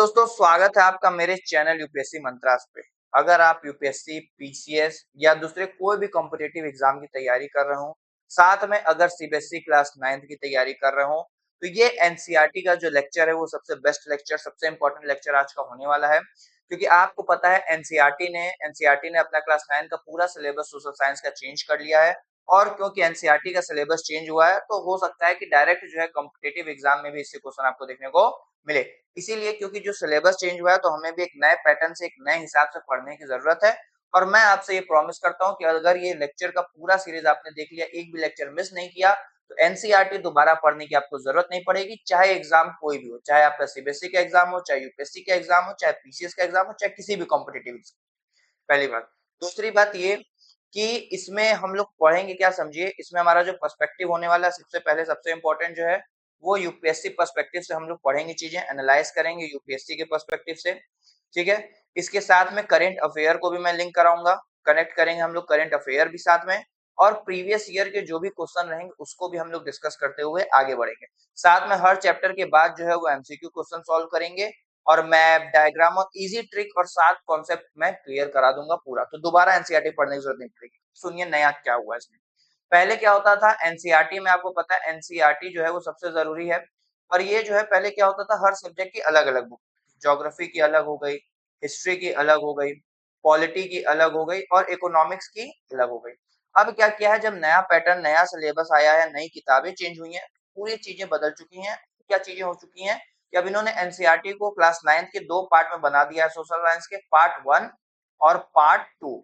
दोस्तों, स्वागत है आपका मेरे चैनल यूपीएससी मंत्रास पे। अगर आप यूपीएससी, पीसीएस या दूसरे कोई भी कॉम्पिटिटिव एग्जाम की तैयारी कर रहे हो, साथ में अगर सीबीएसई क्लास 9th की तैयारी कर रहे हो, तो ये एनसीईआरटी का जो लेक्चर है वो सबसे बेस्ट लेक्चर, सबसे इंपॉर्टेंट लेक्चर आज का होने वाला है। क्योंकि आपको पता है एनसीईआरटी ने अपना क्लास 9 का पूरा सिलेबस सोशल साइंस का चेंज कर लिया है। और क्योंकि एनसीईआरटी का सिलेबस चेंज हुआ है, तो हो सकता है कि डायरेक्ट जो है कॉम्पिटिटिव एग्जाम में भी इससे क्वेश्चन आपको देखने को मिले। इसीलिए क्योंकि जो सिलेबस चेंज हुआ है, तो हमें भी एक नए पैटर्न से, एक नए हिसाब से पढ़ने की जरूरत है। और मैं आपसे ये प्रॉमिस करता हूँ कि अगर ये लेक्चर का पूरा सीरीज आपने देख लिया, एक भी लेक्चर मिस नहीं किया, तो एनसीईआरटी दोबारा पढ़ने की आपको जरूरत नहीं पड़ेगी। चाहे एग्जाम कोई भी हो, चाहे आपका सीबीएसई का एग्जाम हो, चाहे यूपीएससी का एग्जाम हो, चाहे पीसीएस का एग्जाम हो, चाहे किसी भी कॉम्पिटिटिव एग्जाम। पहली बात। दूसरी बात ये कि इसमें हम लोग पढ़ेंगे क्या, समझिए। इसमें हमारा जो पर्सपेक्टिव होने वाला है, सबसे पहले सबसे इंपॉर्टेंट जो है वो यूपीएससी पर्सपेक्टिव से हम लोग पढ़ेंगे, चीजें एनालाइज करेंगे यूपीएससी के पर्सपेक्टिव से। ठीक है। इसके साथ में करंट अफेयर को भी मैं लिंक कराऊंगा, कनेक्ट करेंगे हम लोग करंट अफेयर भी साथ में। और प्रीवियस ईयर के जो भी क्वेश्चन रहेंगे उसको भी हम लोग डिस्कस करते हुए आगे बढ़ेंगे। साथ में हर चैप्टर के बाद जो है वो एमसीक्यू क्वेश्चन सॉल्व करेंगे, और मैप, डायग्राम और इजी ट्रिक और 7 कॉन्सेप्ट मैं क्लियर करा दूंगा पूरा। तो दोबारा एनसीईआरटी पढ़ने की जरूरत नहीं पड़ेगी। सुनिए नया क्या हुआ इसमें। पहले क्या होता था एनसीईआरटी में, आपको पता है एनसीईआरटी जो है वो सबसे जरूरी है। और ये जो है पहले क्या होता था, हर सब्जेक्ट की अलग अलग बुक, ज्योग्राफी की अलग हो गई, हिस्ट्री की अलग हो गई, पॉलिटी की अलग हो गई और इकोनॉमिक्स की अलग हो गई। अब क्या किया है, जब नया पैटर्न, नया सिलेबस आया है, नई किताबें चेंज हुई हैं, पूरी चीजें बदल चुकी हैं। क्या चीजें हो चुकी हैं कि अब इन्होंने एनसीईआरटी को क्लास 9th के दो पार्ट में बना दिया है, सोशल साइंस के पार्ट 1 और पार्ट 2।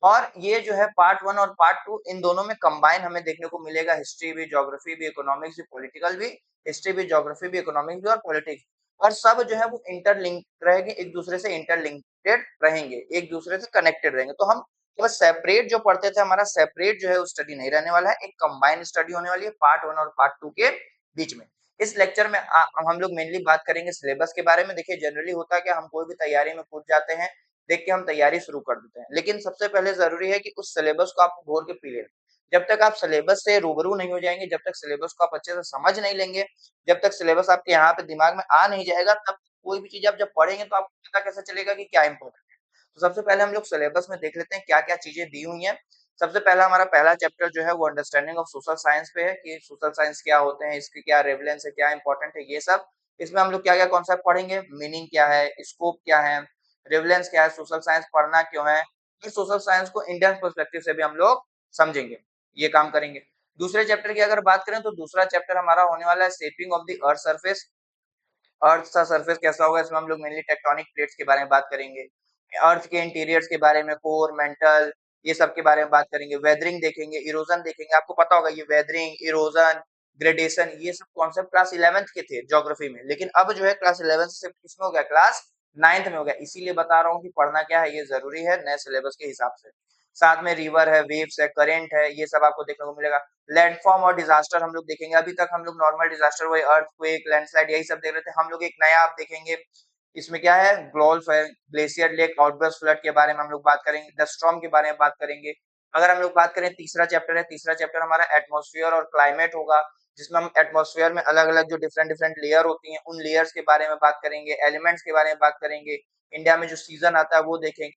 और ये जो है पार्ट 1 और पार्ट 2, इन दोनों में कंबाइन हमें देखने को मिलेगा, हिस्ट्री भी, ज्योग्राफी भी, इकोनॉमिक्स भी, पॉलिटिकल भी। हिस्ट्री भी, ज्योग्राफी भी, इकोनॉमिक्स भी और पॉलिटिक्स। और सब जो है वो इंटरलिंक रहेंगे, एक दूसरे से इंटरलिंक्टेड रहेंगे, एक दूसरे से कनेक्टेड रहेंगे। तो हम बस सेपरेट जो पढ़ते थे, हमारा सेपरेट जो है स्टडी नहीं रहने वाला है, एक कंबाइंड स्टडी होने वाली है पार्ट 1 और पार्ट 2 के बीच में। इस लेक्चर में हम लोग मेनली बात करेंगे सिलेबस के बारे में। देखिए जनरली होता है कि हम कोई भी तैयारी में कूद जाते हैं, देख के हम तैयारी शुरू कर देते हैं, लेकिन सबसे पहले जरूरी है कि उस सिलेबस को आप घोर के पी लें। जब तक आप सिलेबस से रूबरू नहीं हो जाएंगे, जब तक सिलेबस को आप अच्छे से समझ नहीं लेंगे, जब तक सिलेबस आपके यहाँ पे दिमाग में आ नहीं जाएगा, तब कोई भी चीज आप जब पढ़ेंगे तो आपको पता कैसे चलेगा कि क्या इंपॉर्टेंट है। तो सबसे पहले हम लोग सिलेबस में देख लेते हैं क्या क्या चीजें दी हुई हैं। सबसे पहला हमारा पहला चैप्टर जो है वो अंडरस्टैंडिंग ऑफ सोशल साइंस पे है, कि सोशल साइंस क्या होते हैं, इसकी क्या रेवलेंस है, क्या इंपॉर्टेंट है, ये सब। इसमें हम लोग क्या क्या कॉन्सेप्ट पढ़ेंगे, मीनिंग क्या है, स्कोप क्या है, रेवलेंस क्या है, सोशल साइंस पढ़ना क्यों है। फिर सोशल साइंस को इंडियन पर्सपेक्टिव से भी हम लोग समझेंगे, ये काम करेंगे। दूसरे चैप्टर की अगर बात करें, तो दूसरा चैप्टर हमारा होने वाला है shaping of the earth surface. Earth का सरफेस कैसा होगा, इसमें हम लोग मेनली टेक्टोनिक प्लेट्स के बारे में बात करेंगे, अर्थ के इंटीरियर्स के बारे में, कोर, मेंटल, ये सब के बारे में बात करेंगे। वेदरिंग देखेंगे, इरोजन देखेंगे। आपको पता होगा ये वेदरिंग, इरोजन, ग्रेडेशन, ये सब कॉन्सेप्ट क्लास 11th के थे ज्योग्राफी में, लेकिन अब जो है क्लास 11th से किसमें हो गया, क्लास 9th में हो गया। इसीलिए बता रहा हूँ कि पढ़ना क्या है ये जरूरी है नए सिलेबस के हिसाब से। साथ में रिवर है, वेव्स है, करेंट है, ये सब आपको देखने को मिलेगा। लैंडफॉर्म और डिजास्टर हम लोग देखेंगे। अभी तक हम लोग नॉर्मल डिजास्टर, वही अर्थक्वेक, लैंडस्लाइड, यही सब देख रहे थे। हम लोग एक नया आप देखेंगे, इसमें क्या है, ग्लोल्फ है, ग्लेशियर लेक, आउटबर्स्ट फ्लड के बारे में हम लोग बात करेंगे, डस्ट स्टॉर्म के बारे में बात करेंगे। अगर हम लोग बात करें, तीसरा चैप्टर है, तीसरा चैप्टर हमारा एटमॉस्फेयर और क्लाइमेट होगा, जिसमें हम एटमॉस्फेयर में अलग अलग जो डिफरेंट डिफरेंट लेयर होती हैं, उन लेयर्स के बारे में बात करेंगे, एलिमेंट्स के बारे में बात करेंगे। इंडिया में जो सीजन आता है वो देखेंगे,